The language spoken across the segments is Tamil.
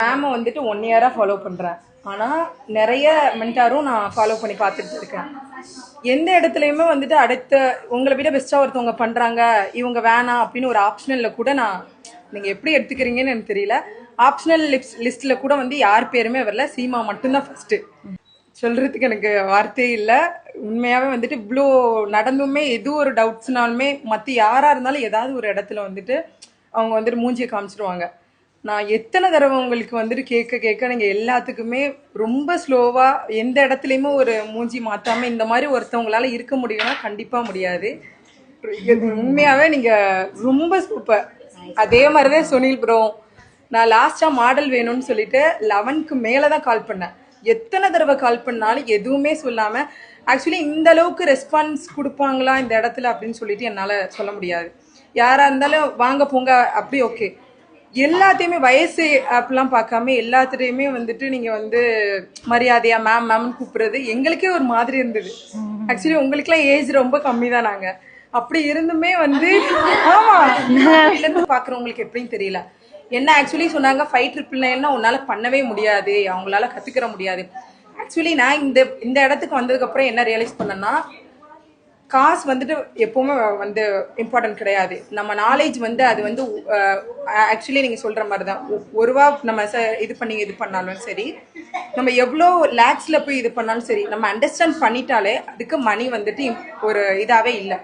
மேம் வந்துட்டு 1 இயரா ஃபாலோ பண்றேன். ஆனா நிறைய மென்டாரும் நான் ஃபாலோ பண்ணி பார்த்துட்டு இருக்கேன். எந்த இடத்துலயுமே வந்துட்டு அடுத்த உங்களை விட பெஸ்டா ஒருத்தவங்க பண்றாங்க இவங்க வேணாம் அப்படின்னு ஒரு ஆப்ஷனல்ல கூட நான் நீங்க எப்படி எடுத்துக்கிறீங்கன்னு எனக்கு தெரியல. ஆப்ஷனல் லிஸ்ட்ல கூட வந்து யார் பேருமே வரல. சீமா மட்டும்தான் ஃபர்ஸ்ட். சொல்றதுக்கு எனக்கு வார்த்தையே இல்லை. உண்மையாவே வந்துட்டு இவ்வளோ நடந்துமே எது ஒரு டவுட்ஸ்னாலுமே மற்ற யாரா இருந்தாலும் ஏதாவது ஒரு இடத்துல வந்துட்டு அவங்க வந்துட்டு மூஞ்சியை காமிச்சிருவாங்க. நான் எத்தனை தடவை உங்களுக்கு வந்துட்டு கேட்க கேட்க நீங்க எல்லாத்துக்குமே ரொம்ப ஸ்லோவா எந்த இடத்துலயுமே ஒரு மூஞ்சி மாத்தாம இந்த மாதிரி ஒருத்தவங்களால இருக்க முடியும்னா கண்டிப்பா முடியாது. உண்மையாவே நீங்க ரொம்ப சூப்பர். அதே மாதிரிதான் சுனில் ப்ரோ. நான் லாஸ்டா மாடல் வேணும்னு சொல்லிட்டு 11க்கு மேலதான் கால் பண்ணேன். எத்தனை தடவை கால் பண்ணாலும் எதுவுமே சொல்லாம ஆக்சுவலி இந்த அளவுக்கு ரெஸ்பான்ஸ் கொடுப்பாங்களா இந்த இடத்துல அப்படின்னு சொல்லிட்டு என்னால சொல்ல முடியாது. யாரா இருந்தாலும் வாங்க போங்க அப்படி ஓகே. எல்லாத்தையுமே வயசு அப்படிலாம் பார்க்காம எல்லாத்துடையுமே வந்துட்டு நீங்க வந்து மரியாதையா மேம் மேம்னு கூப்பிடுறது எங்களுக்கே ஒரு மாதிரி இருந்தது. ஆக்சுவலி உங்களுக்குலாம் ஏஜ் ரொம்ப கம்மி தான். நாங்க அப்படி இருந்துமே வந்து ஆமா இருந்து பாக்குறவங்களுக்கு எப்படின்னு தெரியல. என்ன ஆக்சுவலி சொன்னாங்க 5,999 உன்னால பண்ணவே முடியாது, அவங்களால கத்துக்கிற முடியாது. ஆக்சுவலி நான் இந்த இடத்துக்கு வந்ததுக்கு அப்புறம் என்ன ரியலைஸ் பண்ணேன்னா காசு வந்துட்டு எப்பவுமே வந்து இம்பார்ட்டன்ட் கிடையாது. நம்ம நாலேஜ் வந்து அது வந்து ஆக்சுவலி நீங்க சொல்ற மாதிரி தான். ஒரு ரூபா நம்ம இது பண்ணாலும் சரி, நம்ம எவ்வளோ லேக்ஸ்ல போய் இது பண்ணாலும் சரி, நம்ம அண்டர்ஸ்டாண்ட் பண்ணிட்டாலே அதுக்கு மணி வந்துட்டு ஒரு இதாவே இல்லை.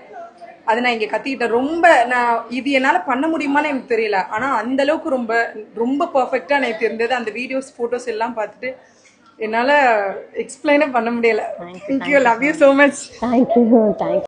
அது நான் இங்க கத்திக்கிட்டேன். ரொம்ப நான் இது என்னால பண்ண முடியுமான்னு எனக்கு தெரியல. ஆனா அந்த அளவுக்கு ரொம்ப ரொம்ப பர்ஃபெக்டா எனக்கு இருந்தது. அந்த வீடியோஸ் போட்டோஸ் எல்லாம் பார்த்துட்டு என்னால எக்ஸ்பிளைனே பண்ண முடியல. Thank you, love you so much. Thank you.